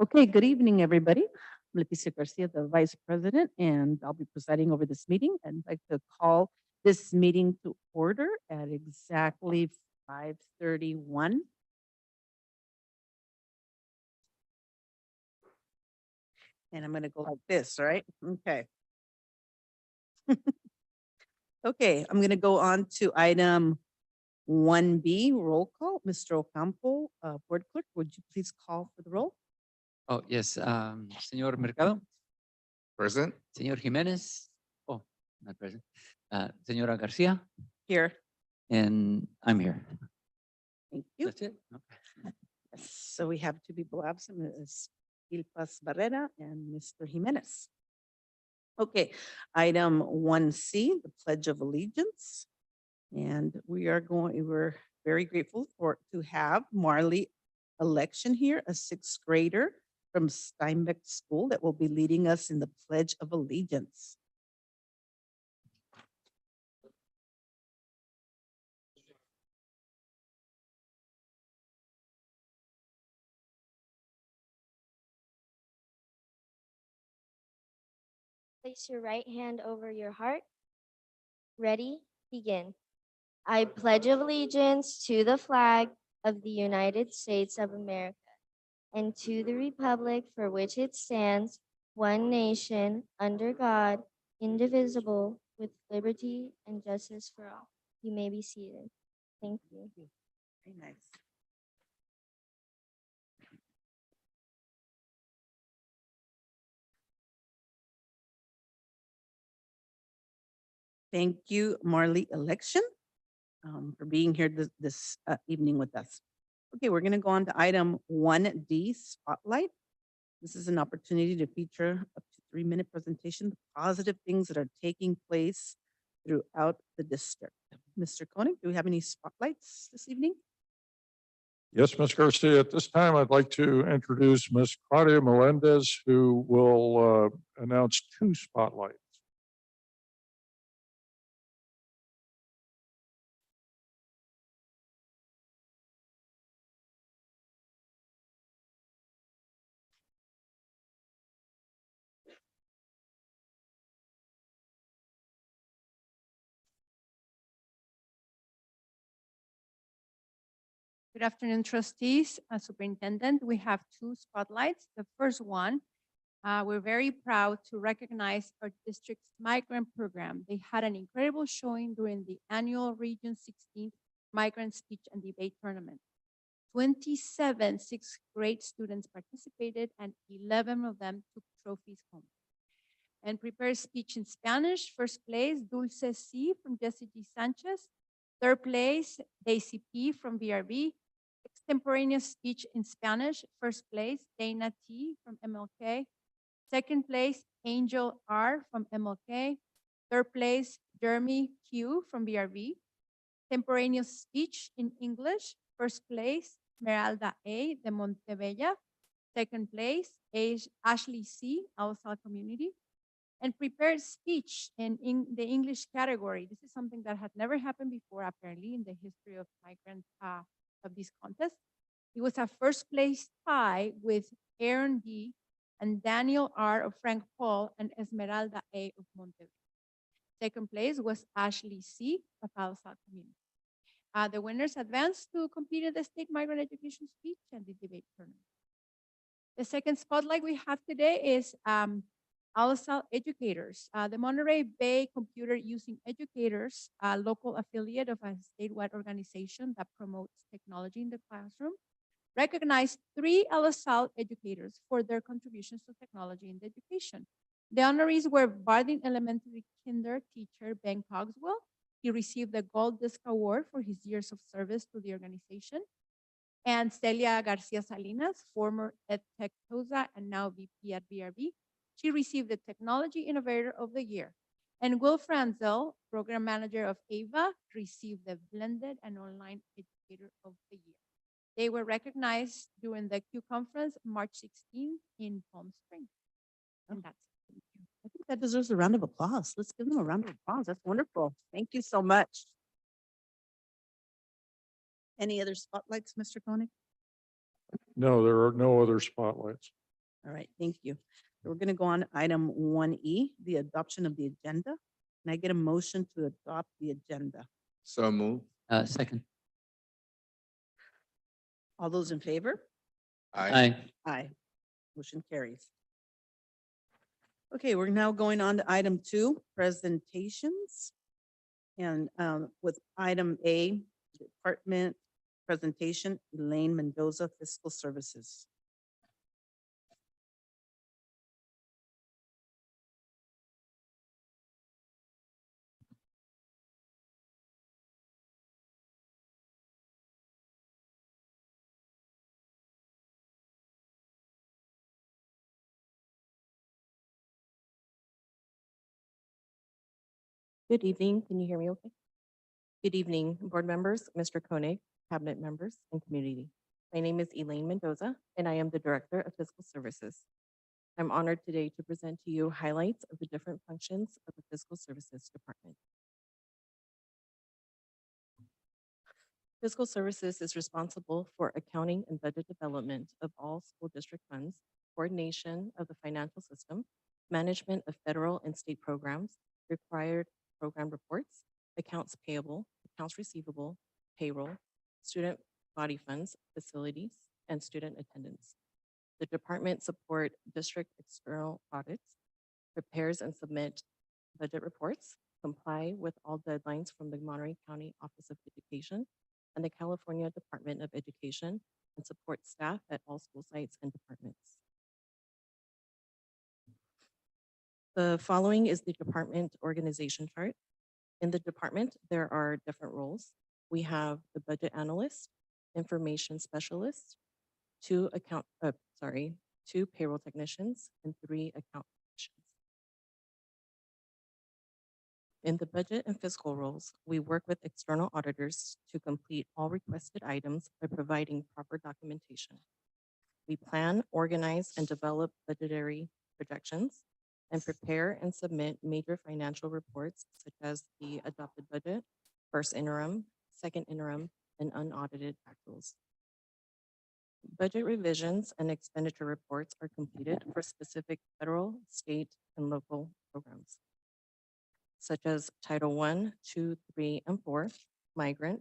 Okay, good evening, everybody. I'm Leticia Garcia, the Vice President, and I'll be presiding over this meeting. And I'd like to call this meeting to order at exactly 5:31. And I'm going to go like this, right? Okay. Okay, I'm going to go on to item 1B, roll call. Mr. Ocampo, Board Clerk, would you please call for the roll? Oh, yes, señor Mercado, Present. señor Jimenez, oh, not present, señora Garcia, Here. and I'm here. Thank you. That's it? Okay. Yes, so we have two people absent, Ms. Ilpas Barrera and Mr. Jimenez. Okay, item 1C, the Pledge of Allegiance. And we're very grateful to have Marley Election here, a sixth grader from Steinbeck School that will be leading us in the Pledge of Allegiance. Place your right hand over your heart. Ready? Begin. I pledge allegiance to the flag of the United States of America and to the republic for which it stands, one nation, under God, indivisible, with liberty and justice for all. You may be seated. Thank you. Very nice. Thank you, Marley Election, for being here this evening with us. Okay, we're going to go on to item 1D, Spotlight. This is an opportunity to feature up to 3-minute presentation, of positive things that are taking place throughout the district. Mr. Koenig, do we have any spotlights this evening? Yes, Ms. Garcia, at this time, I'd like to introduce Ms. Claudia Melendez, who will announce 2 spotlights. Good afternoon, trustees, superintendent. We have 2 spotlights. The first one, we're very proud to recognize our district's migrant program. They had an incredible showing during the annual Region 16 Migrant Speech and Debate Tournament. 27 sixth grade students participated and 11 of them took trophies home. And prepared speech in Spanish, first place, Dulce C. from Jesse G. Sanchez. Third place, Daisy P. from BRB. Extemporaneous speech in Spanish, first place, Dana T. from MLK. Second place, Angel R. from MLK. Third place, Jeremy Q. from BRB. Extemporaneous speech in English, first place, Meralda A. de Montebella. Second place, Ashley C. Alsal Community. And prepared speech in the English category. This is something that had never happened before, apparently, in the history of migrant of this contest. It was a first place tie with Aaron D. and Daniel R. of Frank Paul and Esmeralda A. of Monterrey. Second place was Ashley C. of Alsal Community. The winners advanced to compete in the state migrant education speech and the debate tournament. The second spotlight we have today is Alsal Educators. The Monterey Bay Computer Using Educators, a local affiliate of a statewide organization that promotes technology in the classroom, recognized 3 Alsal educators for their contributions to technology in the education. The honorees were Bardeen Elementary Kinder teacher Ben Cogswell. He received the Gold Disc Award for his years of service to the organization. And Celia Garcia Salinas, former EdTech TOSA and now VP at BRB. She received the Technology Innovator of the Year. And Will Franzel, Program Manager of AVA, received the Blended and Online Educator of the Year. They were recognized during the Q Conference, March 16 in Palm Springs. And that's it. I think that deserves a round of applause. Let's give them a round of applause. That's wonderful. Thank you so much. Any other spotlights, Mr. Koenig? No, there are no other spotlights. All right, thank you. So we're going to go on to item 1E, the adoption of the agenda. Can I get a motion to adopt the agenda? So move. Second. All those in favor? Aye. Aye. Motion carries. Okay, we're now going on to item 2, presentations. And with item A, department presentation, Elaine Mendoza, Fiscal Services. Good evening. Can you hear me okay? Good evening, board members, Mr. Koenig, cabinet members, and community. My name is Elaine Mendoza, and I am the Director of Fiscal Services. I'm honored today to present to you highlights of the different functions of the Fiscal Services Department. Fiscal Services is responsible for accounting and budget development of all school district funds, coordination of the financial system, management of federal and state programs, required program reports, accounts payable, accounts receivable, payroll, student body funds, facilities, and student attendance. The department support district external audits, prepares and submit budget reports, comply with all deadlines from the Monterey County Office of Education and the California Department of Education, and support staff at all school sites and departments. The following is the department organization chart. In the department, there are different roles. We have the budget analyst, information specialist, two payroll technicians, and 3 account technicians. In the budget and fiscal roles, we work with external auditors to complete all requested items by providing proper documentation. We plan, organize, and develop budgetary projections and prepare and submit major financial reports such as the adopted budget, first interim, second interim, and unaudited actuals. Budget revisions and expenditure reports are completed for specific federal, state, and local programs, such as Title I, II, III, and IV, migrant,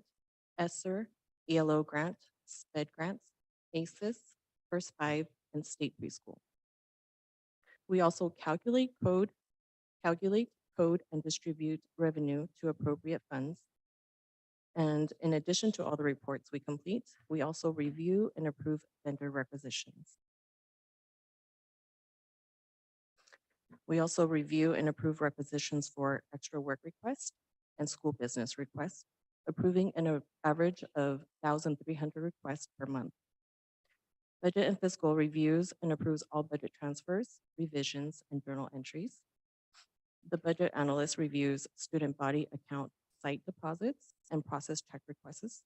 ESSER, ELO grant, SPED grants, ACES, First 5, and state preschool. We also calculate, code, and distribute revenue to appropriate funds. And in addition to all the reports we complete, we also review and approve vendor requisitions. We also review and approve requisitions for extra work requests and school business requests, approving an average of 1,300 requests per month. Budget and fiscal reviews and approves all budget transfers, revisions, and journal entries. The budget analyst reviews student body account site deposits and process check requests,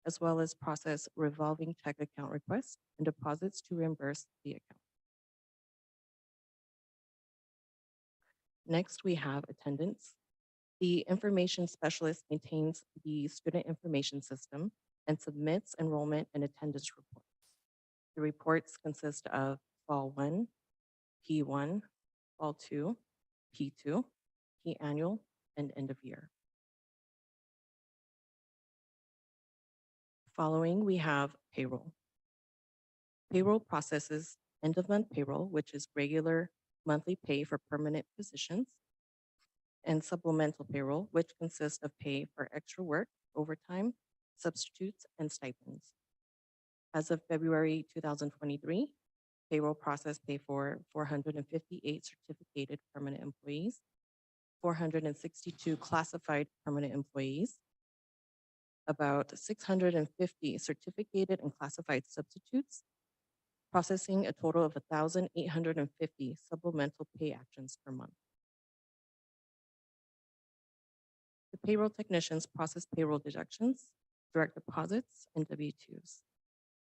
as well as process revolving check account requests and deposits to reimburse the account. Next, we have attendance. The information specialist maintains the student information system and submits enrollment and attendance reports. The reports consist of Fall 1, P1, Fall 2, P2, P annual, and end of year. Following, we have payroll. Payroll processes end of month payroll, which is regular monthly pay for permanent positions, and supplemental payroll, which consists of pay for extra work, overtime, substitutes, and stipends. As of February 2023, payroll process pay for 458 certificated permanent employees, 462 classified permanent employees, about 650 certificated and classified substitutes, processing a total of 1,850 supplemental pay actions per month. The payroll technicians process payroll deductions, direct deposits, and W-2s.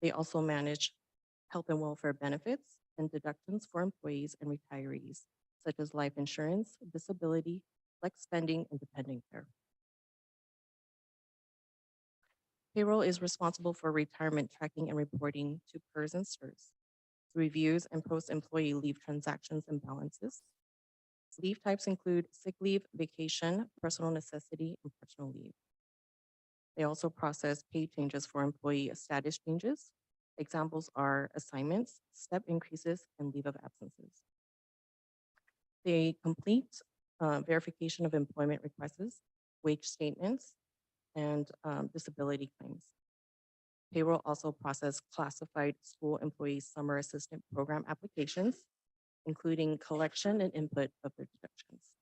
They also manage health and welfare benefits and deductions for employees and retirees, such as life insurance, disability, flex spending, and dependent care. Payroll is responsible for retirement tracking and reporting to PERS and STRS. reviews and post-employee leave transactions and balances. Leave types include sick leave, vacation, personal necessity, and personal leave. They also process pay changes for employee status changes. Examples are assignments, step increases, and leave of absences. They complete verification of employment requests, wage statements, and disability claims. Payroll also process classified school employee summer assistant program applications, including collection and input of their deductions.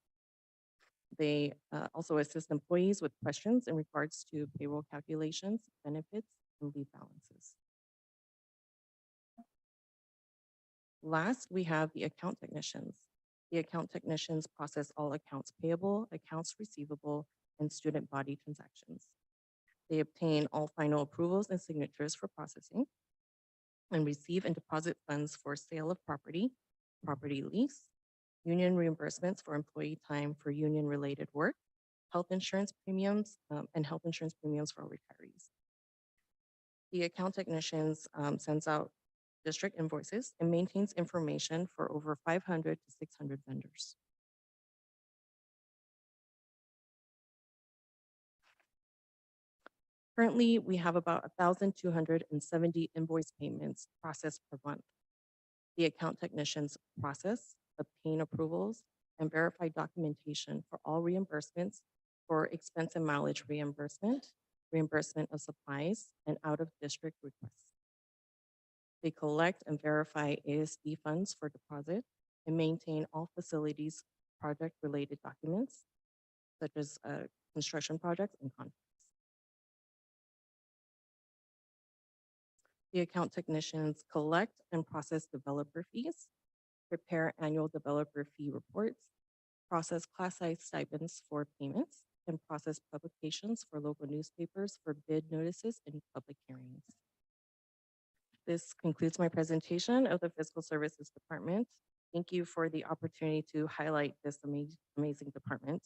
They also assist employees with questions in regards to payroll calculations, benefits, and leave balances. Last, we have the account technicians. The account technicians process all accounts payable, accounts receivable, and student body transactions. They obtain all final approvals and signatures for processing and receive and deposit funds for sale of property, property lease, union reimbursements for employee time for union-related work, health insurance premiums, and health insurance premiums for retirees. The account technicians sends out district invoices and maintains information for over 500 to 600 vendors. Currently, we have about 1,270 invoice payments processed per month. The account technicians process, obtain approvals, and verify documentation for all reimbursements for expense and mileage reimbursement, reimbursement of supplies, and out-of-district requests. They collect and verify ASD funds for deposit and maintain all facilities project-related documents, such as construction projects and contracts. The account technicians collect and process developer fees, prepare annual developer fee reports, process class size stipends for payments, and process publications for local newspapers for bid notices and public hearings. This concludes my presentation of the Fiscal Services Department. Thank you for the opportunity to highlight this amazing department.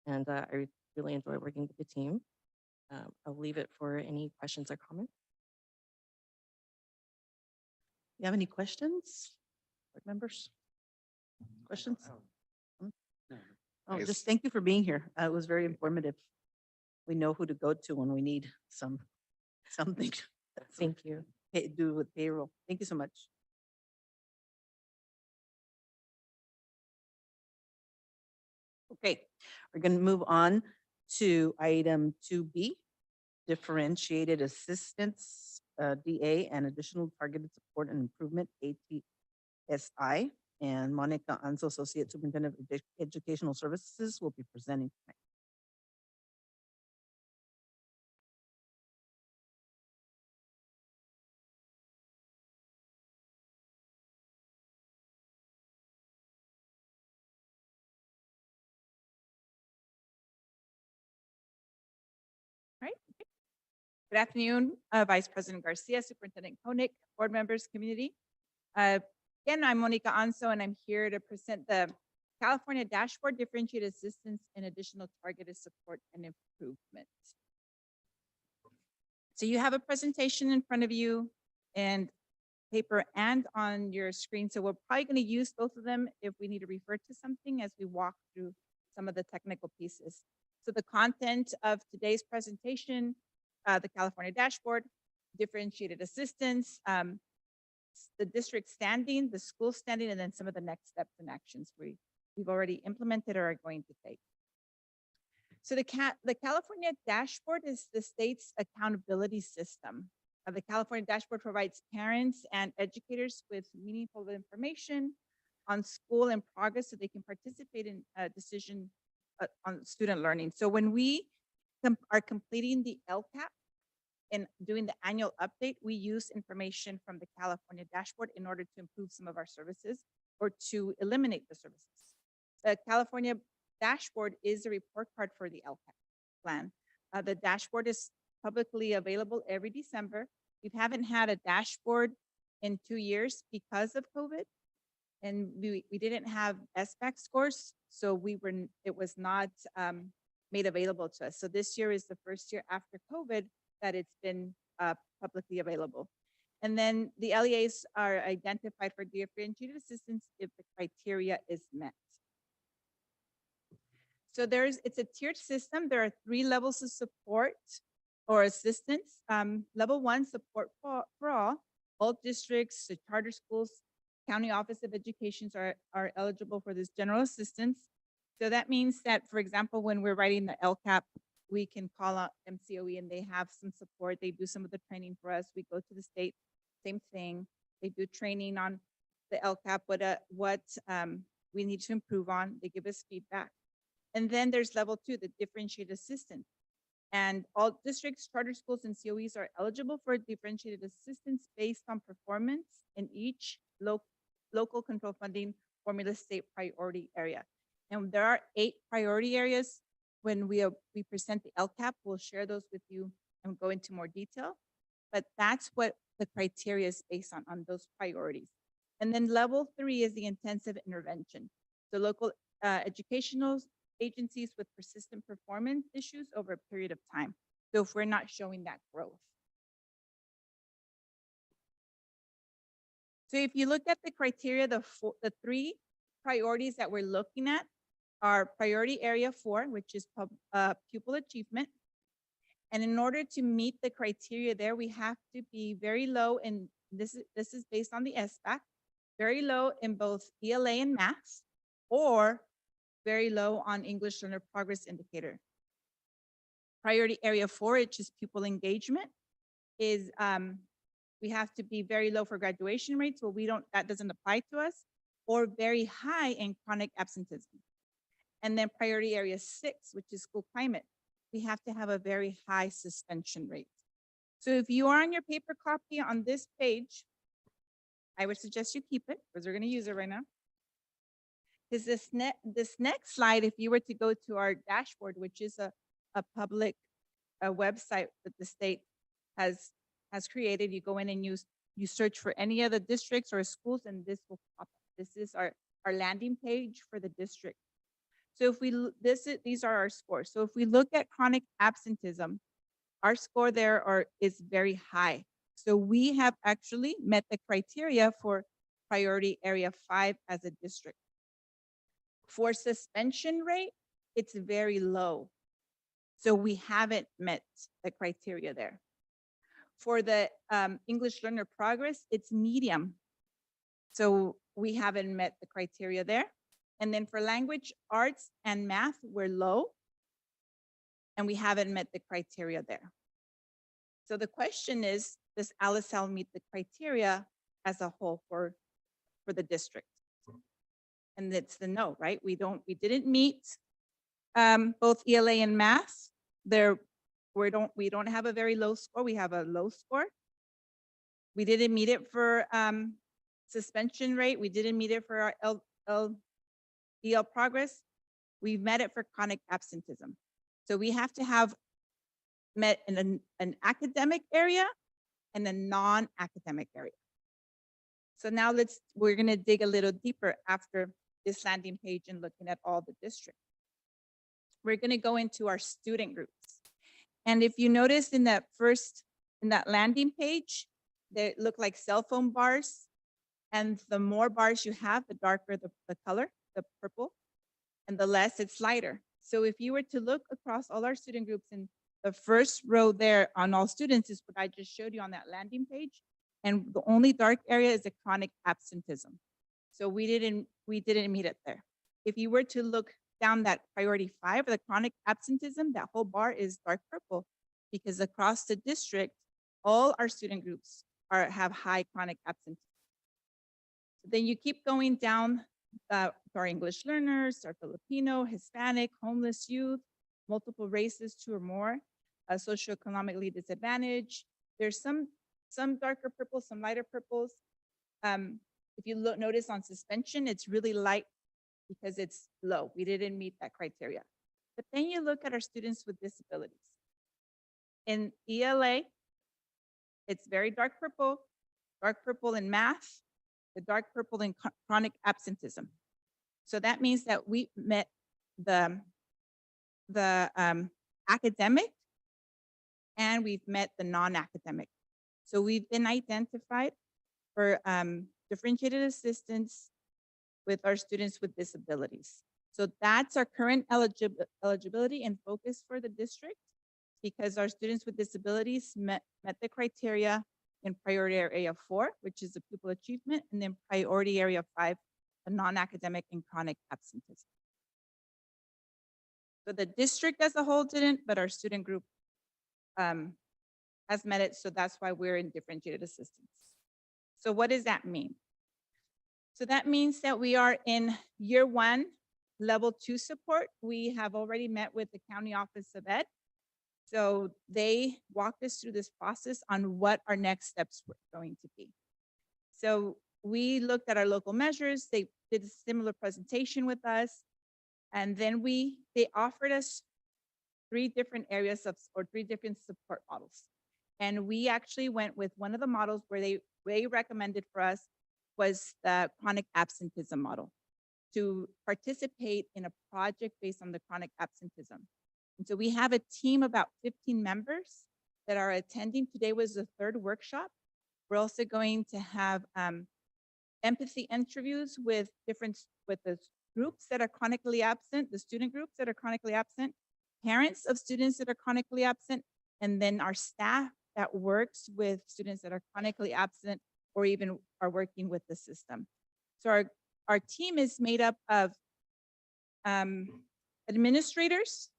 And I really enjoy working with the team. I'll leave it for any questions or comments. You have any questions, board members? Questions? Oh, Yes. just thank you for being here. It was very informative. We know who to go to when we need something. Thank you. Do with payroll. Thank you so much. Okay, we're going to move on to item 2B, differentiated assistance, DA, and additional targeted support and improvement, ATSI. And Monica Anzo, Associate Superintendent of Educational Services, will be presenting tonight. Good afternoon, Vice President Garcia, Superintendent Koenig, board members, community. Again, I'm Monica Anso, and I'm here to present the California Dashboard Differentiated Assistance and Additional Targeted Support and Improvement. So you have a presentation in front of you and paper and on your screen. So we're probably going to use both of them if we need to refer to something as we walk through some of the technical pieces. So the content of today's presentation, the California Dashboard, differentiated assistance, the district standing, the school standing, and then some of the next steps and actions we've already implemented or are going to take. So the California Dashboard is the state's accountability system. The California Dashboard provides parents and educators with meaningful information on school and progress so they can participate in a decision on student learning. So when we are completing the LCAP and doing the annual update, we use information from the California Dashboard in order to improve some of our services or to eliminate the services. The California Dashboard is a report card for the LCAP plan. The dashboard is publicly available every December. We haven't had a dashboard in 2 years because of COVID, and we didn't have SBAC scores, so it was not made available to us. So this year is the first year after COVID that it's been publicly available. And then the LEAs are identified for differentiated assistance if the criteria is met. So it's a tiered system. There are 3 levels of support or assistance. Level 1, support for all districts, the charter schools, county office of educations are eligible for this general assistance. So that means that, for example, when we're writing the LCAP, we can call out MCOE and they have some support. They do some of the training for us. We go to the state, same thing. They do training on the LCAP, what we need to improve on. They give us feedback. And then there's level 2, the differentiated assistance. And all districts, charter schools, and COEs are eligible for differentiated assistance based on performance in each local control funding formula state priority area. And there are 8 priority areas. When we present the LCAP, we'll share those with you and go into more detail. But that's what the criteria is based on those priorities. And then level 3 is the intensive intervention. The local educational agencies with persistent performance issues over a period of time. So if we're not showing that growth. So if you look at the criteria, the 3 priorities that we're looking at are priority area 4, which is pupil achievement. And in order to meet the criteria there, we have to be very low, and this is based on the SBAC, very low in both ELA and math, or very low on English learner progress indicator. Priority area 4, which is pupil engagement, is we have to be very low for graduation rates. Well, that doesn't apply to us, or very high in chronic absenteeism. And then priority area 6, which is school climate, we have to have a very high suspension rate. So if you are on your paper copy on this page, I would suggest you keep it because we're going to use it right now. Because this next slide, if you were to go to our dashboard, which is a public website that the state has created, you go in and you search for any of the districts or schools, and this will pop up. This is our landing page for the district. So if these are our scores. So if we look at chronic absenteeism, our score there is very high. So we have actually met the criteria for priority area 5 as a district. For suspension rate, it's very low. So we haven't met the criteria there. For the English learner progress, it's medium. So we haven't met the criteria there. And then for language, arts, and math, we're low. And we haven't met the criteria there. So the question is, does LSL meet the criteria as a whole for the district? And it's the no, right? We didn't meet both ELA and math. We don't have a very low score. We have a low score. We didn't meet it for suspension rate. We didn't meet it for our EL progress. We've met it for chronic absenteeism. So we have to have met in an academic area and a non-academic area. So now we're gonna dig a little deeper after this landing page and looking at all the districts. We're gonna go into our student groups. And if you notice in that landing page, they look like cell phone bars. And the more bars you have, the darker the color, the purple, and the less it's lighter. So if you were to look across all our student groups, in the first row there on all students is what I just showed you on that landing page. And the only dark area is the chronic absenteeism. So we didn't meet it there. If you were to look down that priority 5, the chronic absenteeism, that whole bar is dark purple, because across the district, all our student groups have high chronic absenteeism. Then you keep going down to our English learners, our Filipino, Hispanic, homeless youth, multiple races, 2 or more, socioeconomically disadvantaged. There's some darker purples, some lighter purples. If you notice on suspension, it's really light because it's low. We didn't meet that criteria. But then you look at our students with disabilities. In ELA, it's very dark purple in math, the dark purple in chronic absenteeism. So that means that we met the academic and we've met the non-academic. So we've been identified for differentiated assistance with our students with disabilities. So that's our current eligibility and focus for the district, because our students with disabilities met the criteria in priority area 4, which is the pupil achievement, and then priority area 5, the non-academic and chronic absenteeism. So the district as a whole didn't, but our student group has met it. So that's why we're in differentiated assistance. So what does that mean? So that means that we are in year 1, level 2 support. We have already met with the County Office of Ed. So they walked us through this process on what our next steps were going to be. So we looked at our local measures. They did a similar presentation with us. And then they offered us 3 different areas or 3 different support models. And we actually went with one of the models where they recommended for us was the chronic absenteeism model, to participate in a project based on the chronic absenteeism. And so we have a team about 15 members that are attending. Today was the 3rd workshop. We're also going to have empathy interviews with the groups that are chronically absent, the student groups that are chronically absent, parents of students that are chronically absent, and then our staff that works with students that are chronically absent or even are working with the system. So our team is made up of administrators,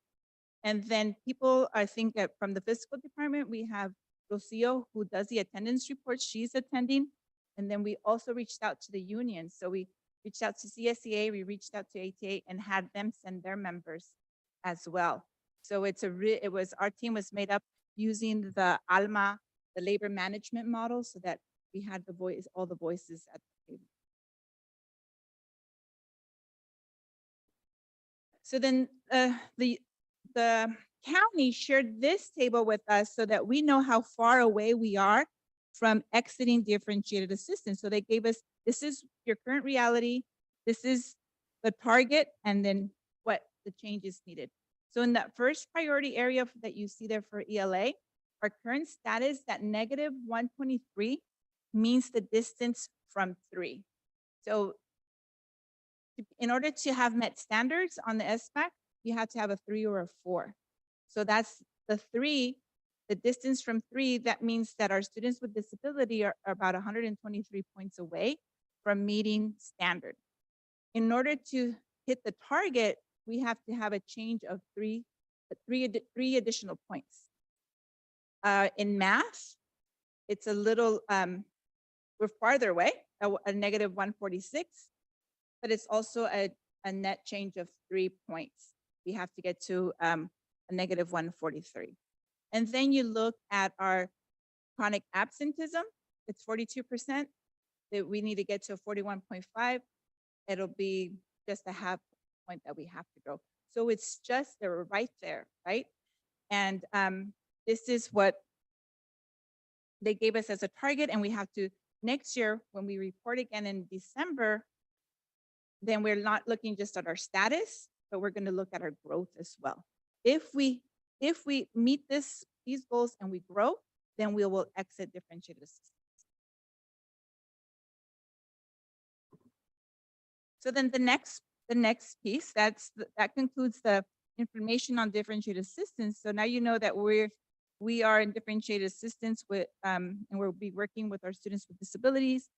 and then people, I think from the fiscal department, we have Rocio, who does the attendance report. She's attending. And then we also reached out to the union. So we reached out to CSEA, we reached out to ATA, and had them send their members as well. So our team was made up using the ALMA, the labor management model, so that we had all the voices at the table. So then the county shared this table with us so that we know how far away we are from exiting differentiated assistance. So they gave us, this is your current reality, this is the target, and then what the changes needed. So in that first priority area that you see there for ELA, our current status, that -123, means the distance from 3. So in order to have met standards on the SBAC, you have to have a 3 or a 4. So that's the 3, the distance from 3, that means that our students with disability are about 123 points away from meeting standard. In order to hit the target, we have to have a change of three additional points. In math, it's a little, we're farther away, a -146, but it's also a net change of 3 points. We have to get to a -143. And then you look at our chronic absenteeism, it's 42%, that we need to get to 41.5. It'll be just a half point that we have to go. So it's just, they're right there, right? And this is what they gave us as a target, and we have to, next year, when we report again in December, then we're not looking just at our status, but we're going to look at our growth as well. If we meet these goals and we grow, then we will exit differentiated assistance. So then the next piece, that concludes the information on differentiated assistance. So now you know that we are in differentiated assistance with, and we'll be working with our students with disabilities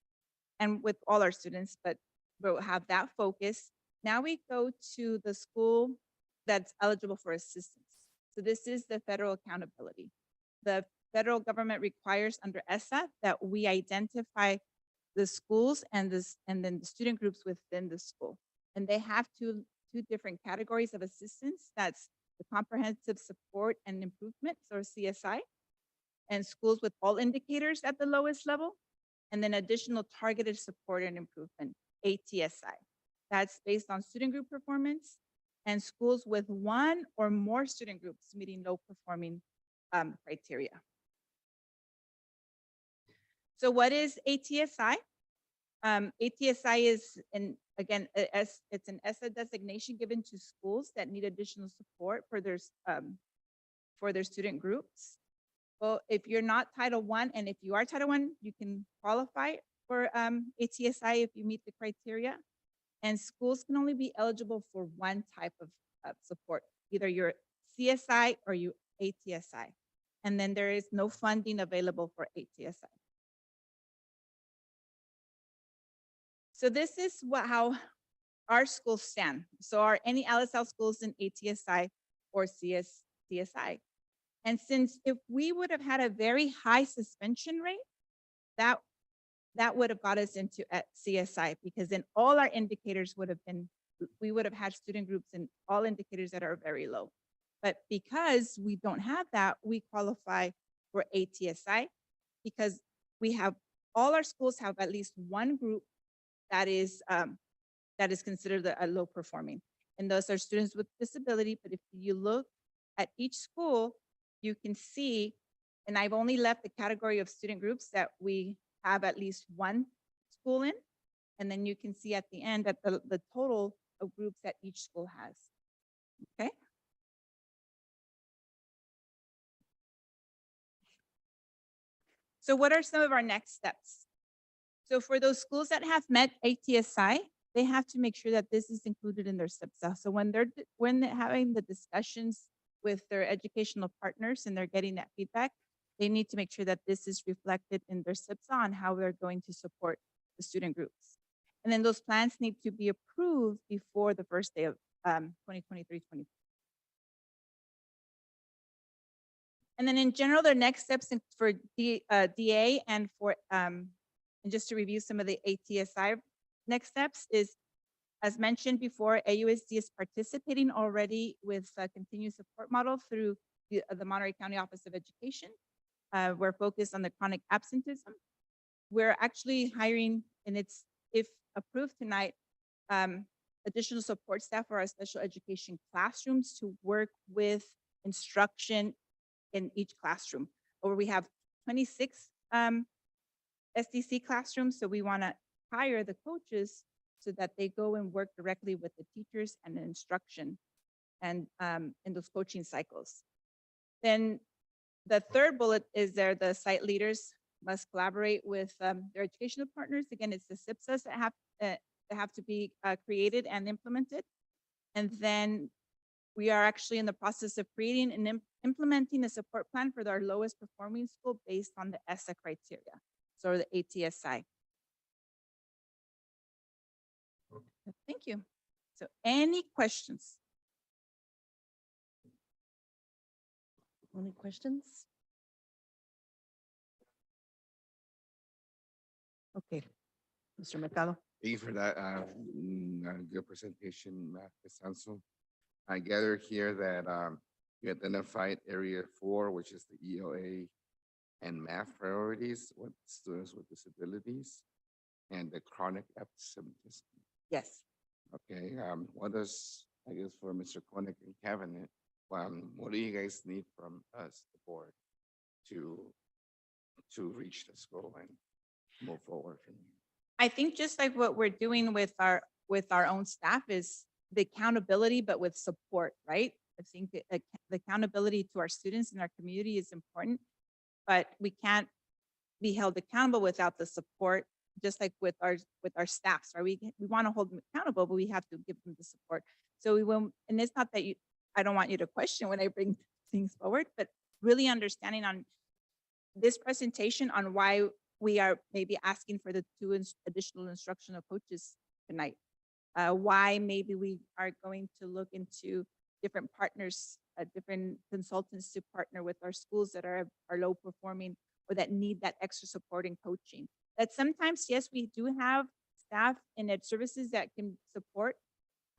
and with all our students, but we'll have that focus. Now we go to the school that's eligible for assistance. So this is the federal accountability. The federal government requires under ESSA that we identify the schools and then the student groups within the school. And they have two different categories of assistance. That's the comprehensive support and improvement, or CSI, and schools with all indicators at the lowest level, and then additional targeted support and improvement, ATSI. That's based on student group performance, and schools with 1 or more student groups meeting low performing criteria. So what is ATSI? ATSI is, it's an ESSA designation given to schools that need additional support for their student groups. Well, if you're not Title I, and if you are Title I, you can qualify for ATSI if you meet the criteria. And schools can only be eligible for one type of support, either your CSI or your ATSI. And then there is no funding available for ATSI. So this is how our schools stand. So are any LSL schools in ATSI or CSI? And since if we would have had a very high suspension rate, that would have got us into CSI, because then all our indicators would have been, we would have had student groups in all indicators that are very low. But because we don't have that, we qualify for ATSI, because we have, all our schools have at least one group that is considered a low performing. And those are students with disability. But if you look at each school, you can see, and I've only left the category of student groups that we have at least one school in. And then you can see at the end that the total of groups that each school has. Okay. So what are some of our next steps? So for those schools that have met ATSI, they have to make sure that this is included in their SIPSA. So when they're having the discussions with their educational partners and they're getting that feedback, they need to make sure that this is reflected in their SIPSA on how they're going to support the student groups. And then those plans need to be approved before the first day of 2023-24. And then in general, their next steps for DA and for, and just to review some of the ATSI next steps is, as mentioned before, AUSD is participating already with a continuous support model through the Monterey County Office of Education. We're focused on the chronic absenteeism. We're actually hiring, and it's, if approved tonight, additional support staff for our special education classrooms to work with instruction in each classroom. Or we have 26 SDC classrooms, so we want to hire the coaches so that they go and work directly with the teachers and the instruction and in those coaching cycles. Then the third bullet is there, the site leaders must collaborate with their educational partners. Again, it's the SIPSAs that have to be created and implemented. And then we are actually in the process of creating and implementing a support plan for our lowest performing school based on the ESSA criteria, so the ATSI. Thank you. So any questions? Any questions? Okay, Mr. Mercado. Thank you for that good presentation, Ms. Hanson. I gather here that you identified area 4, which is the ELA and math priorities with students with disabilities and the chronic absenteeism. Yes. Okay, what does, I guess for Mr. Koenig and Cabinet, what do you guys need from us, the board, to reach this goal and move forward from here? I think just like what we're doing with our own staff is the accountability, but with support, right? I think the accountability to our students and our community is important, but we can't be held accountable without the support, just like with our staffs, right? We want to hold them accountable, but we have to give them the support. So we will, and it's not that I don't want you to question when I bring things forward, but really understanding on this presentation on why we are maybe asking for the 2 additional instructional coaches tonight. Why maybe we are going to look into different partners, different consultants to partner with our schools that are low performing or that need that extra support and coaching. That sometimes, yes, we do have staff and ed services that can support,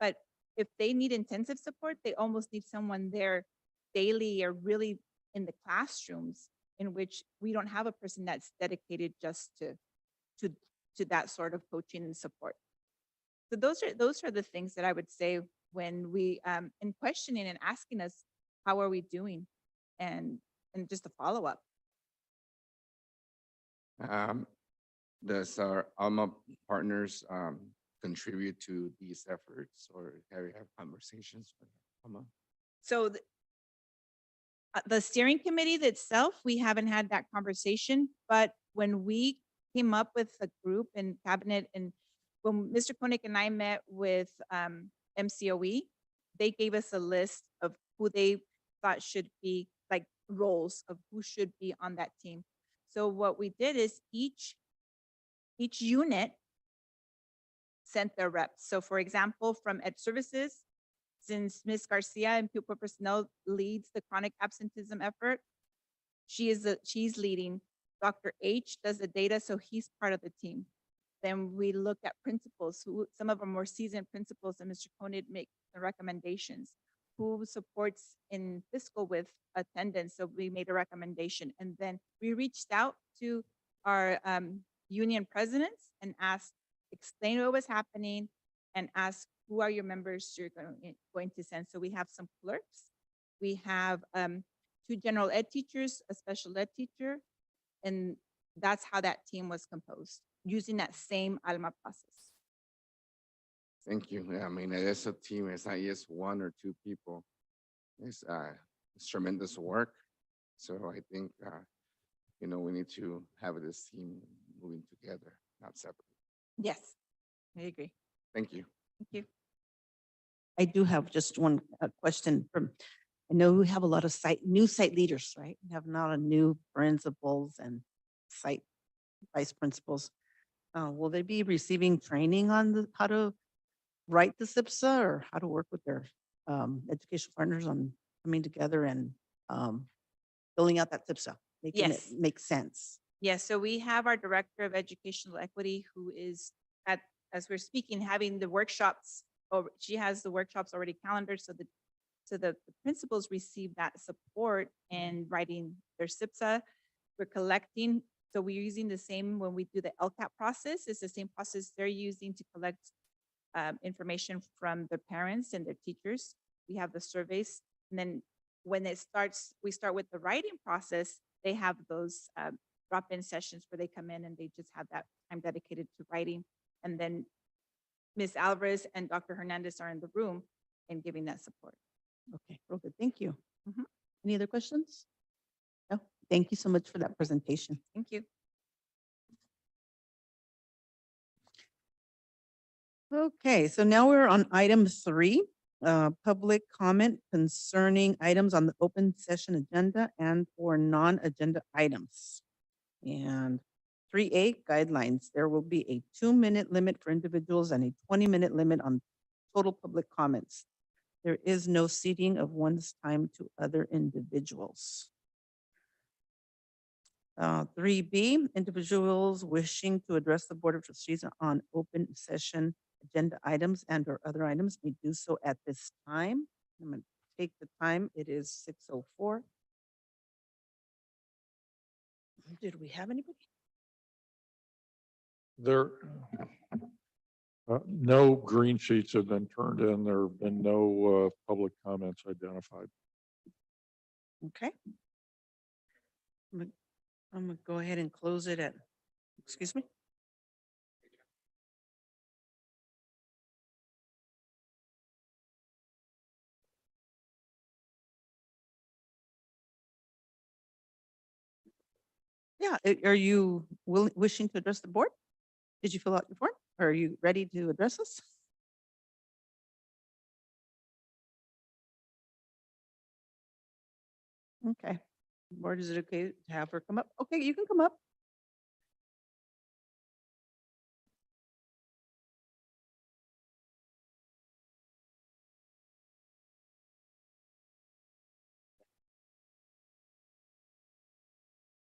but if they need intensive support, they almost need someone there daily or really in the classrooms, in which we don't have a person that's dedicated just to that sort of coaching and support. So those are the things that I would say when we in questioning and asking us, how are we doing? And just a follow-up. Does our ALMA partners contribute to these efforts, or have you had conversations with ALMA? So The steering committee itself, we haven't had that conversation, but when we came up with a group and cabinet and when Mr. Koenig and I met with MCOE, they gave us a list of who they thought should be like roles of who should be on that team. So what we did is each unit sent their reps. So for example, from Ed Services, since Ms. Garcia and pupil personnel leads the chronic absenteeism effort, she's leading. Dr. H does the data, so he's part of the team. Then we look at principals, who some of our more seasoned principals, and Mr. Koenig make the recommendations. Who supports in fiscal with attendance, so we made a recommendation. And then we reached out to our union presidents and asked, explain what was happening and ask who are your members you're going to send. So we have some clerks. We have 2 general ed teachers, a special ed teacher, and that's how that team was composed, using that same ALMA process. Thank you. Yeah, I mean, it is a team. It's not just 1 or 2 people. It's tremendous work. So I think, we need to have this team moving together, not separate. Yes, I agree. Thank you. Thank you. I do have just one question from, I know we have a lot of new site leaders, right? We have a lot of new principals and site vice principals. Will they be receiving training on how to write the SIPSA or how to work with their educational partners on coming together and filling out that SIPSA, making it Yes. make sense? Yes, so we have our Director of Educational Equity who is as we're speaking, having the workshops, or she has the workshops already calendared, so the principals receive that support in writing their SIPSA. We're collecting, so we're using the same, when we do the LCAP process, it's the same process they're using to collect information from the parents and their teachers. We have the surveys, and then when we start with the writing process, they have those drop-in sessions where they come in and they just have that time dedicated to writing. And then Ms. Alvarez and Dr. Hernandez are in the room and giving that support. Okay, real good. Thank you. Mhm. Any other questions? No, thank you so much for that presentation. Thank you. Okay, so now we're on item 3, public comment concerning items on the open session agenda and or non-agenda items. And 3A guidelines, there will be a 2-minute limit for individuals and a 20-minute limit on total public comments. There is no ceding of one's time to other individuals. 3B, individuals wishing to address the Board of Trustees on open session agenda items and or other items may do so at this time. I'm going to take the time. It is 6:04. Did we have anybody? There, no green sheets have been turned in. There have been no public comments identified. Okay. I'm gonna go ahead and close it at, excuse me? Yeah, are you wishing to address the board? Did you fill out your form? Are you ready to address us? Okay. Board, is it okay to have her come up? Okay, you can come up.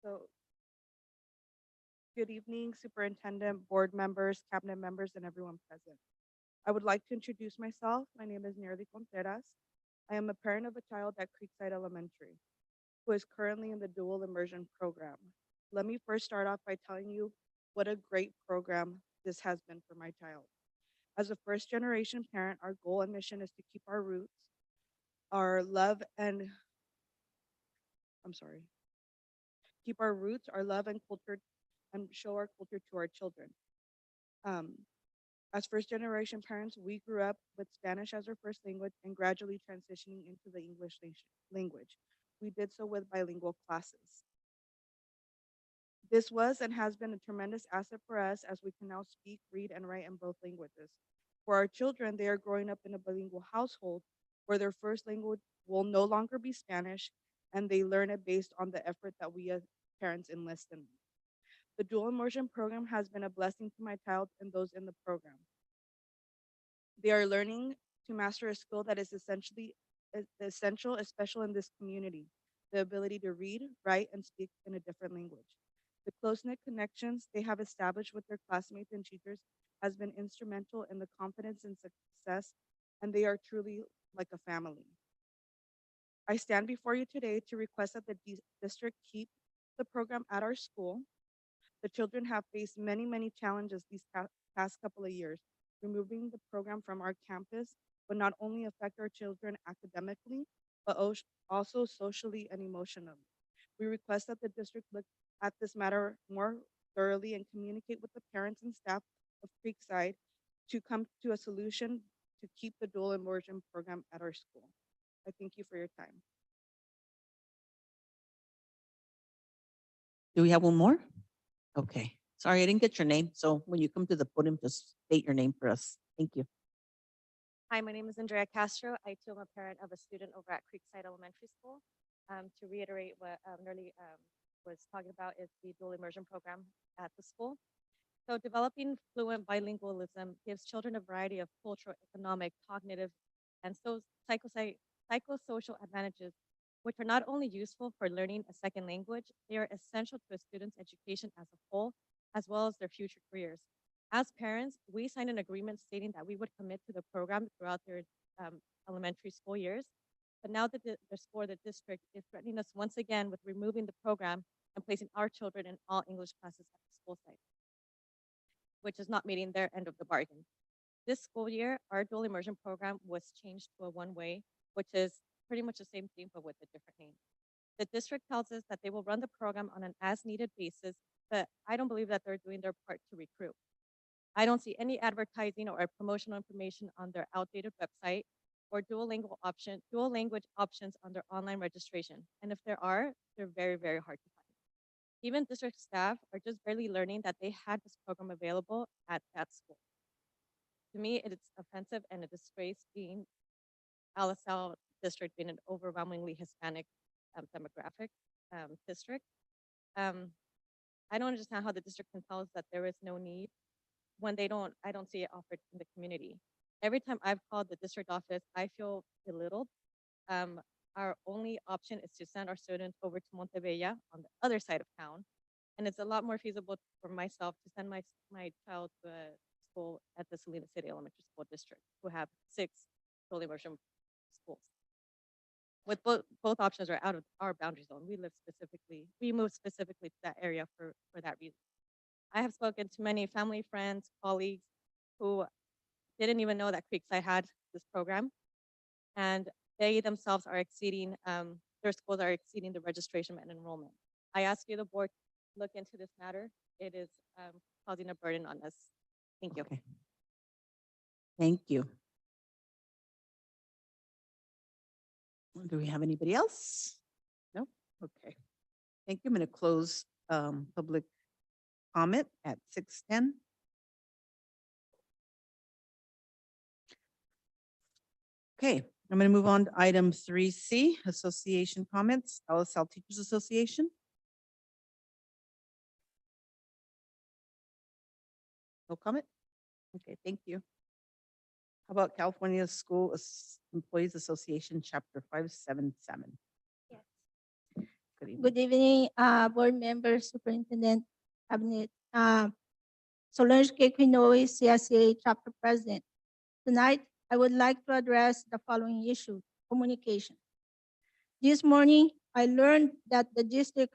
So, good evening, Superintendent, board members, cabinet members, and everyone present. I would like to introduce myself. My name is Nerly Contreras. I am a parent of a child at Creekside Elementary, who is currently in the dual immersion program. Let me first start off by telling you what a great program this has been for my child. As a first generation parent, our goal and mission is to keep our roots, our love and, keep our roots, our love and culture, and show our culture to our children. As first generation parents, we grew up with Spanish as our first language and gradually transitioning into the English language. we did so with bilingual classes. This was and has been a tremendous asset for us as we can now speak, read, and write in both languages. For our children, they are growing up in a bilingual household where their first language will no longer be Spanish, and they learn it based on the effort that we as parents enlist in them. The dual immersion program has been a blessing to my child and those in the program. They are learning to master a skill that is essential, especially in this community, the ability to read, write, and speak in a different language. The close-knit connections they have established with their classmates and teachers has been instrumental in the confidence and success, and they are truly like a family. I stand before you today to request that the district keep the program at our school. The children have faced many, many challenges these past couple of years. Removing the program from our campus would not only affect our children academically, but also socially and emotionally. We request that the district look at this matter more thoroughly and communicate with the parents and staff of Creekside to come to a solution to keep the dual immersion program at our school. I thank you for your time. Do we have one more? Okay, sorry, I didn't get your name. So when you come to the podium, just state your name for us. Thank you. Hi, my name is Andrea Castro. I too am a parent of a student over at Creekside Elementary School. To reiterate what Nerly was talking about is the dual immersion program at the school. So developing fluent bilingualism gives children a variety of cultural, economic, cognitive, and psychosocial advantages, which are not only useful for learning a second language, they are essential to a student's education as a whole, as well as their future careers. As parents, we signed an agreement stating that we would commit to the program throughout their elementary school years. But now that the school, the district is threatening us once again with removing the program and placing our children in all English classes at the school site, which is not meeting their end of the bargain. This school year, our dual immersion program was changed to a one-way, which is pretty much the same thing, but with a different name. The district tells us that they will run the program on an as-needed basis, but I don't believe that they're doing their part to recruit. I don't see any advertising or promotional information on their outdated website or dual language options on their online registration. And if there are, they're very, very hard to find. Even district staff are just barely learning that they had this program available at that school. To me, it is offensive and a disgrace being LaSalle district being an overwhelmingly Hispanic demographic district. I don't understand how the district can tell us that there is no need when I don't see it offered in the community. Every time I've called the district office, I feel belittled. Our only option is to send our students over to Montebella on the other side of town. And it's a lot more feasible for myself to send my child to a school at the Salinas City Elementary School District, who have 6 dual immersion schools. With both options are out of our boundary zone. We moved specifically to that area for that reason. I have spoken to many family, friends, colleagues who didn't even know that Creekside had this program. And they themselves are exceeding, their schools are exceeding the registration and enrollment. I ask you, the board, to look into this matter. It is causing a burden on us. Thank you. Okay. Thank you. Do we have anybody else? No? Okay. Thank you. I'm going to close public comment at 6:10. Okay, I'm going to move on to item 3C, association comments, LaSalle Teachers Association. No comment? Okay, thank you. How about California School Employees Association, Chapter 577? Yes. Good evening. Good evening, board members, superintendent, cabinet. Solange K. Quinoy, CSEA chapter president. Tonight, I would like to address the following issue: communication. This morning, I learned that the district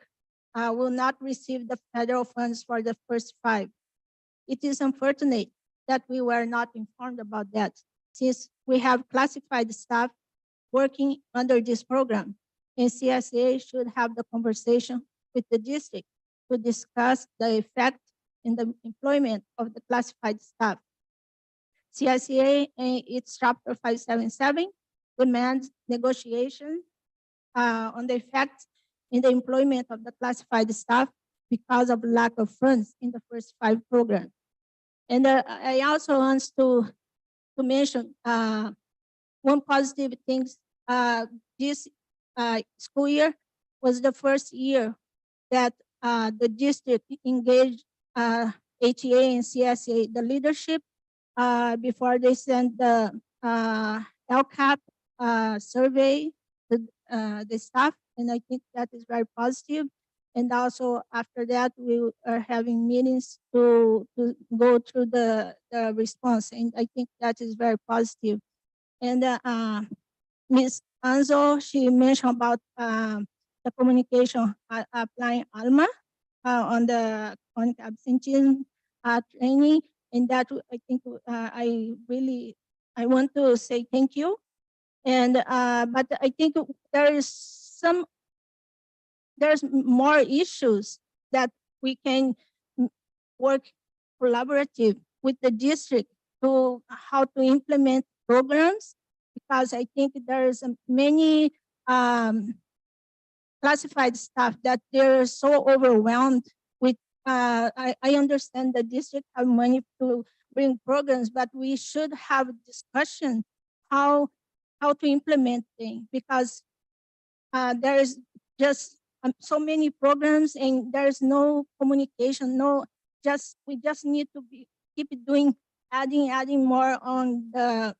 will not receive the federal funds for the first 5. It is unfortunate that we were not informed about that, since we have classified staff working under this program, and CSA should have the conversation with the district to discuss the effect in the employment of the classified staff. CSA in its chapter 577 demands negotiation on the effects in the employment of the classified staff because of lack of funds in the first 5 programs. And I also want to mention one positive thing. This school year was the first year that the district engaged HEA and CSA, the leadership, before they sent the LCAP survey to the staff, and I think that is very positive. And also after that, we are having meetings to go through the response, and I think that is very positive. And Ms. Anzo, she mentioned about the communication applying ALMA on the chronic absenteeism training, and that I think I want to say thank you. And but I think there's more issues that we can work collaborative with the district to how to implement programs, because I think there's many classified staff that they're so overwhelmed with. I understand the district have money to bring programs, but we should have a discussion how to implement things, because there is just so many programs and there's no communication. We just need to keep it doing, adding more on the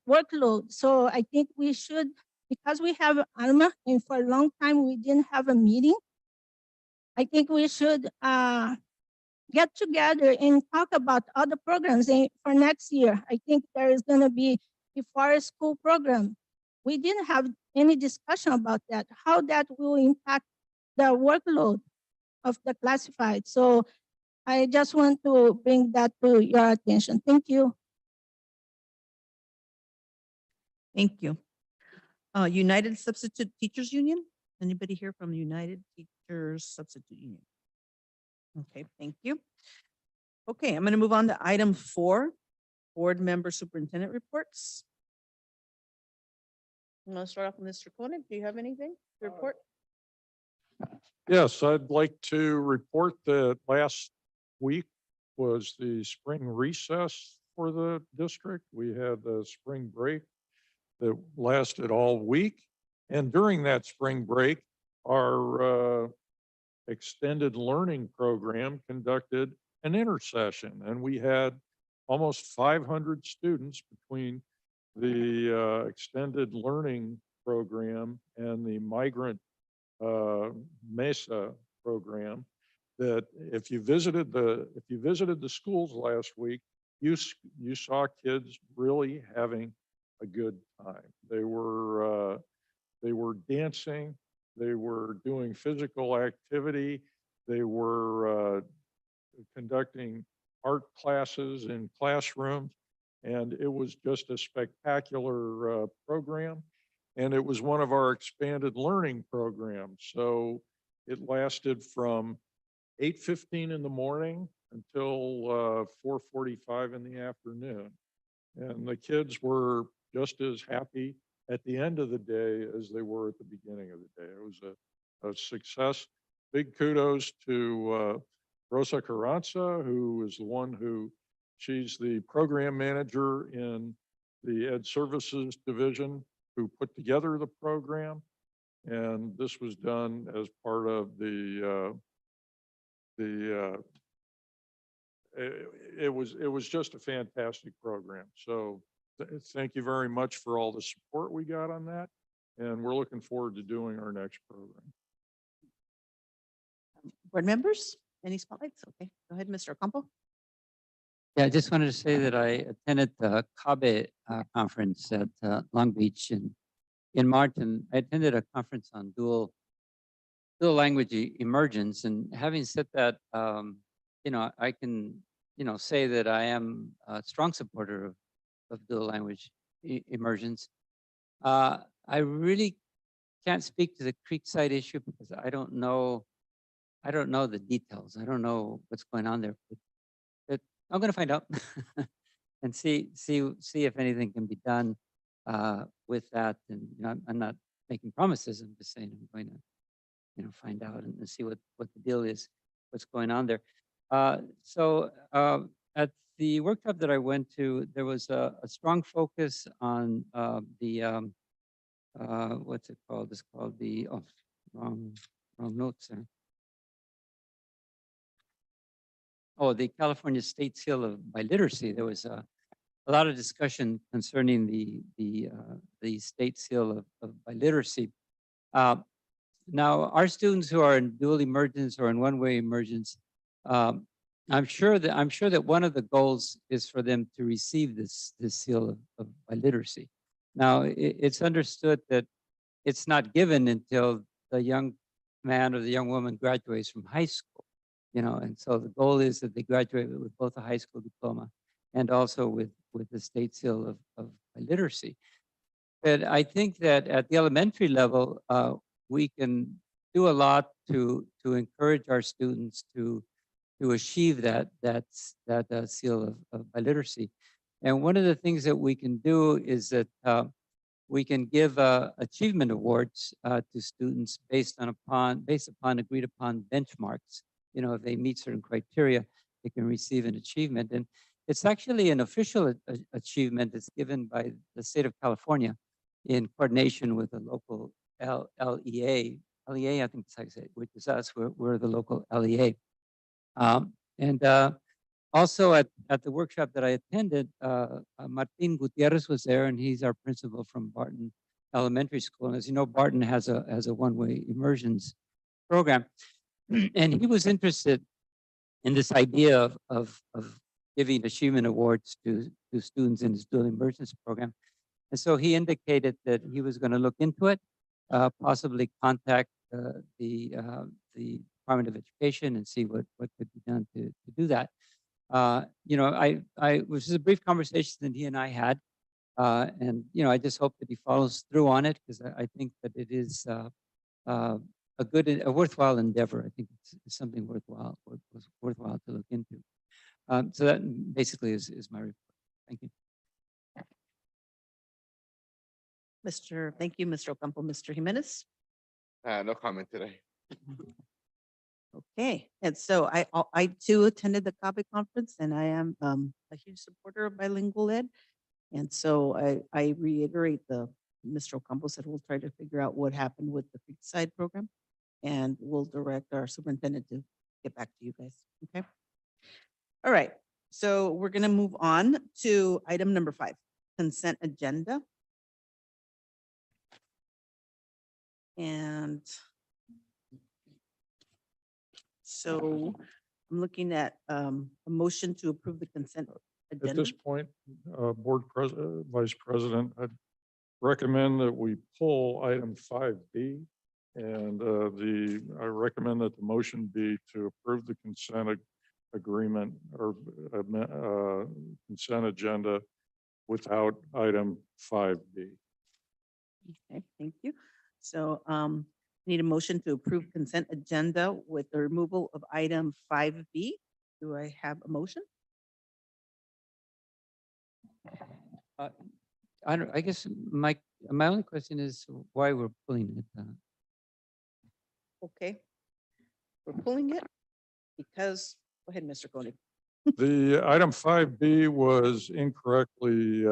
workload. So I think we should, because we have ALMA and for a long time we didn't have a meeting, I think we should get together and talk about other programs. And for next year, I think there is going to be a forest school program. We didn't have any discussion about that, how that will impact the workload of the classified. So I just want to bring that to your attention. Thank you. Thank you. United Substitute Teachers Union. Anybody here from the United Teachers Substitute Union? Okay, thank you. Okay, I'm going to move on to item 4, board member superintendent reports. I'm going to start off with Mr. Koenig. Do you have anything to report? Yes, I'd like to report that last week was the spring recess for the district. We had the spring break that lasted all week. And during that spring break, our extended learning program conducted an intersession, and we had almost 500 students between the extended learning program and the migrant MESA program. That if you visited the schools last week, you saw kids really having a good time. They were dancing, they were doing physical activity, they were conducting art classes in classrooms, and it was just a spectacular program. And it was one of our expanded learning programs. So it lasted from 8:15 in the morning until 4:45 in the afternoon. And the kids were just as happy at the end of the day as they were at the beginning of the day. It was a success. Big kudos to Rosa Carranza, who is the one she's the program manager in the Ed Services Division, who put together the program. And this was done as part of it was just a fantastic program. So thank you very much for all the support we got on that. And we're looking forward to doing our next program. Board members, any spotlights? Okay, go ahead, Mr. Ocampo. Yeah, I just wanted to say that I attended the CABE conference at Long Beach in March, and I attended a conference on dual language emergence. And having said that, I can, say that I am a strong supporter of dual language emergence. I really can't speak to the Creekside issue because I don't know the details. I don't know what's going on there. But I'm going to find out and see if anything can be done with that. And I'm not making promises. I'm just saying I'm going to, find out and see what the deal is, what's going on there. At the workshop that I went to, there was a strong focus on what's it called? It's called the, wrong notes there. Oh, the California State Seal of Biliteracy. There was a lot of discussion concerning the state seal of biliteracy. Now, our students who are in dual emergence or in one-way emergence, I'm sure that one of the goals is for them to receive this seal of biliteracy. Now, it's understood that it's not given until the young man or the young woman graduates from high school, and so the goal is that they graduate with both a high school diploma and also with the state seal of biliteracy. But I think that at the elementary level, we can do a lot to encourage our students to achieve that seal of biliteracy. And one of the things that we can do is that we can give achievement awards to students based upon agreed upon benchmarks. If they meet certain criteria, they can receive an achievement. And it's actually an official achievement that's given by the state of California in coordination with the local LEA. LEA, I think that's how you say it, which is us. We're the local LEA. And also at the workshop that I attended, Martin Gutierrez was there, and he's our principal from Barton Elementary School. And as you know, Barton has a one-way immersions program. And he was interested in this idea of giving achievement awards to students in his dual immersions program. And so he indicated that he was going to look into it, possibly contact the Department of Education and see what could be done to do that. It was just a brief conversation that he and I had. And I just hope that he follows through on it, because I think that it is a worthwhile endeavor. I think it's something worthwhile to look into. So that basically is my report. Thank you. Thank you, Mr. Ocampo. Mr. Jimenez? No comment today. Okay, and so I too attended the CABE conference, and I am a huge supporter of bilingual ed. And so I reiterate Mr. Ocampo said we'll try to figure out what happened with the Creekside program, and we'll direct our superintendent to get back to you guys, okay? All right, so we're gonna move on to item number 5, consent agenda. And so I'm looking at a motion to approve the consent At agenda. this point, Vice President, I'd recommend that we pull item 5B. And I recommend that the motion be to approve the consent agreement or consent agenda without item 5B. Okay, thank you. So need a motion to approve consent agenda with the removal of item 5B. Do I have a motion? I guess my only question is why we're pulling it. Okay. We're pulling it because, go ahead, Mr. Koenig. The item 5B was incorrectly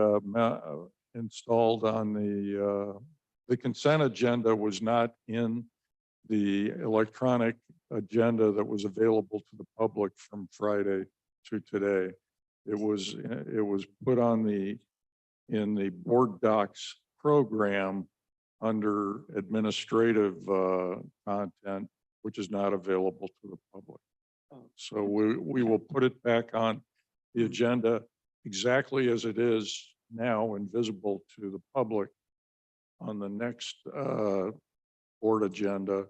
installed on the consent agenda was not in the electronic agenda that was available to the public from Friday to today. It was put on in the board docs program under administrative content, which is not available to the public. So we will put it back on the agenda exactly as it is now and visible to the public on the next board agenda,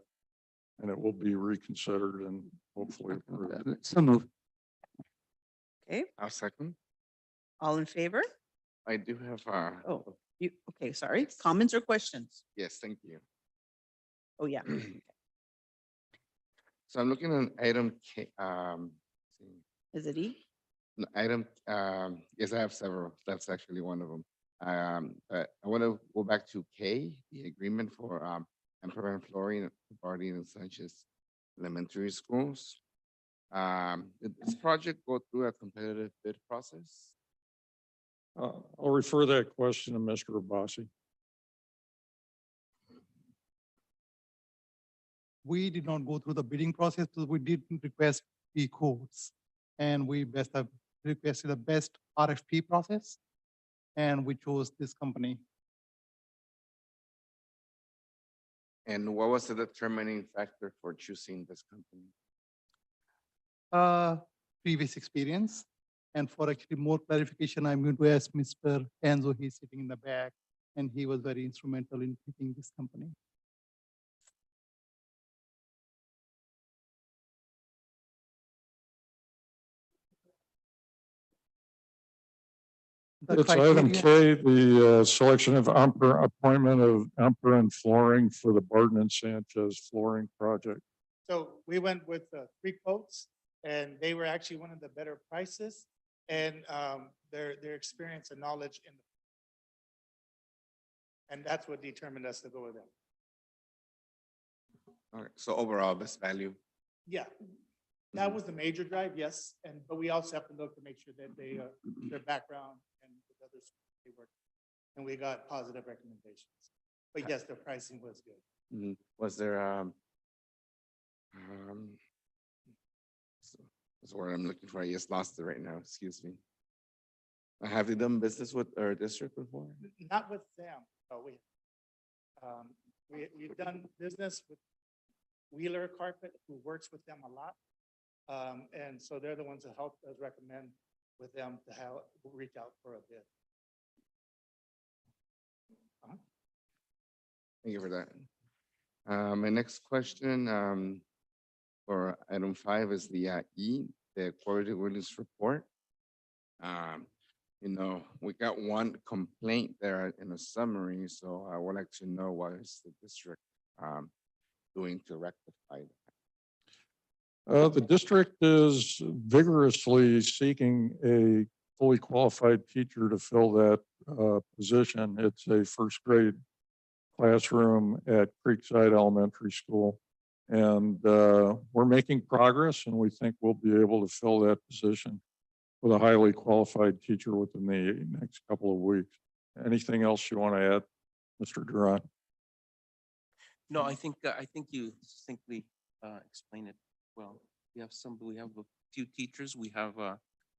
and it will be reconsidered and hopefully approved. So move. Okay, I'll second. all in favor? I do have, Oh, okay, sorry. Comments or questions? yes, thank you. Oh, yeah. So I'm looking at item K, Is it E? no, yes, I have several. That's actually one of them. I want to go back to K, the agreement for Emperor and Flooring, Barney and Sanchez Elementary Schools. Did this project go through a competitive bid process? I'll refer that question to Mr. Abbasi. We did not go through the bidding process, so we did request the quotes. And we requested the best RFP process, and we chose this company. And what was the determining factor for choosing this company? Previous experience. And for actually more clarification, I'm going to ask Mr. Enzo, he's sitting in the back, and he was very instrumental in picking this company. The It's item criteria- K, the selection of appointment of Emperor and Flooring for the Barton and Sanchez flooring project. So we went with three quotes, and they were actually one of the better prices and their experience and knowledge in. And that's what determined us to go with them. All right, so overall, best value. Yeah, that was the major drive, yes, but we also have to look to make sure that they, their background and with others, they work. And we got positive recommendations. But yes, the pricing was good. Was there, that's the word I'm looking for. I just lost it right now. Excuse me. Have they done business with our district before? Not with them, but we've done business with Wheeler Carpet, who works with them a lot. And so they're the ones that helped us recommend with them to reach out for a bid. Thank you for that. My next question for item 5 is the E, the quality witness report. We got one complaint there in a summary, so I would like to know what is the district doing to rectify that? The district is vigorously seeking a fully qualified teacher to fill that position. It's a first grade classroom at Creekside Elementary School. And we're making progress, and we think we'll be able to fill that position with a highly qualified teacher within the next couple of weeks. Anything else you want to add, Mr. Duran? No, I think you succinctly explained it well. We have a few teachers. We have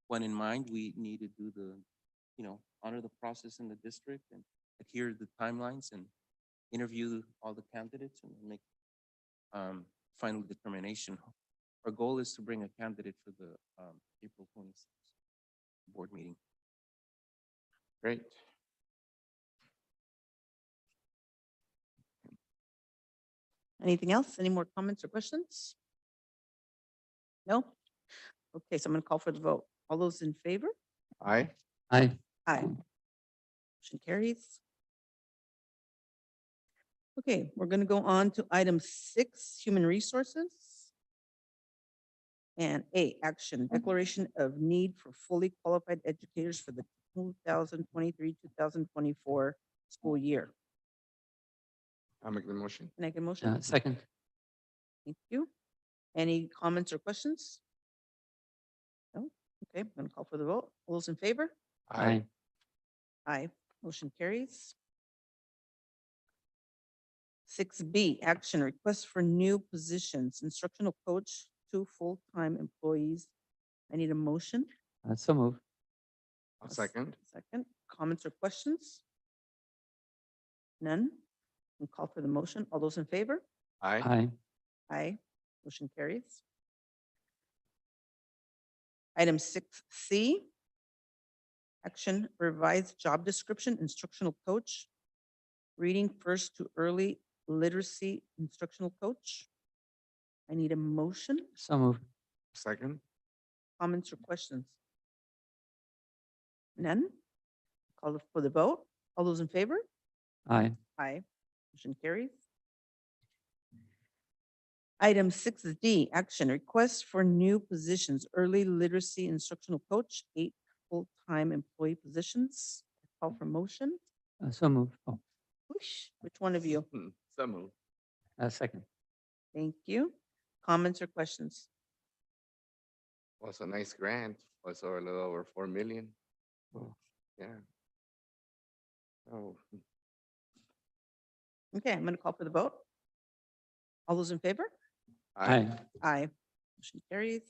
one in mind. We need to do honor the process in the district and adhere to the timelines and interview all the candidates and make final determination. Our goal is to bring a candidate for the April 26th board meeting. Great. Anything else? Any more comments or questions? No? Okay, so I'm going to call for the vote. All those in favor? Aye. Aye. Aye. Motion carries. Okay, we're going to go on to item 6, human resources. And A, action, declaration of need for fully qualified educators for the 2023-2024 school year. I'll make the motion. Can I get a motion? Second. Thank you. Any comments or questions? No? Okay, I'm going to call for the vote. All those in favor? Aye. Aye. Motion carries. 6B, action, request for new positions, instructional coach, 2 full-time employees. I need a motion. So move. I'll second. Second, comments or questions? None? I'll call for the motion. All those in favor? Aye. Aye. Aye. Motion carries. Item 6C, action, revised job description, instructional coach, reading first to early literacy instructional coach. I need a motion, So move. Second. comments or questions? None? Call for the vote. All those in favor? Aye. Aye. Motion carries. Item 6D, action, request for new positions, early literacy instructional coach, 8 full-time employee positions. Call for motion. So move. Oh, Which one of you? So moved. second. Thank you. Comments or questions? Also, nice grant, also a little over 4 million. Oh. Yeah. Oh, Okay, I'm going to call for the vote. All those in favor? Aye. Aye. Motion carries.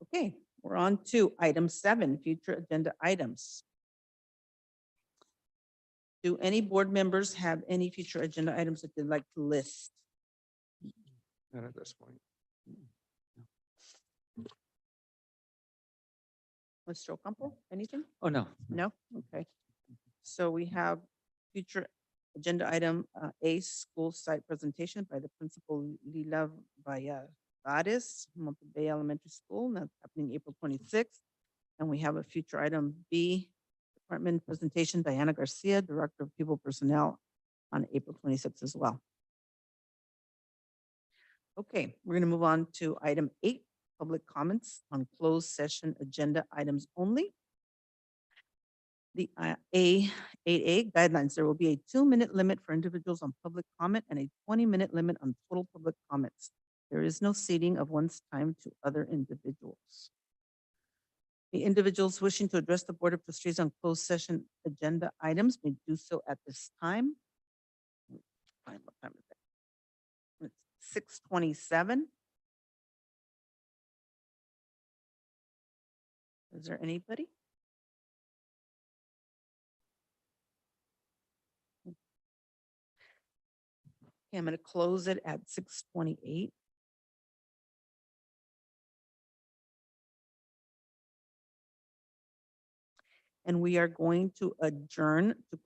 Okay, we're on to item 7, future agenda items. Do any board members have any future agenda items that they'd like to list? not at this point. Mr. Ocampo, anything? Oh, no. No? Okay. So we have future agenda item A, school site presentation by the principal Lila Valladares, Monte Bay Elementary School, and that's happening April 26th. And we have a future item B, department presentation, Diana Garcia, Director of People Personnel, on April 26th as well. Okay, we're going to move on to item 8, public comments on closed session agenda items only. The A8A guidelines, there will be a 2-minute limit for individuals on public comment and a 20-minute limit on total public comments. There is no ceding of one's time to other individuals. The individuals wishing to address the Board of Trustees on closed session agenda items may do so at this time. What time is it? It's 6:27. Is there anybody? Okay, I'm going to close it at 6:28. And we are going to adjourn to close.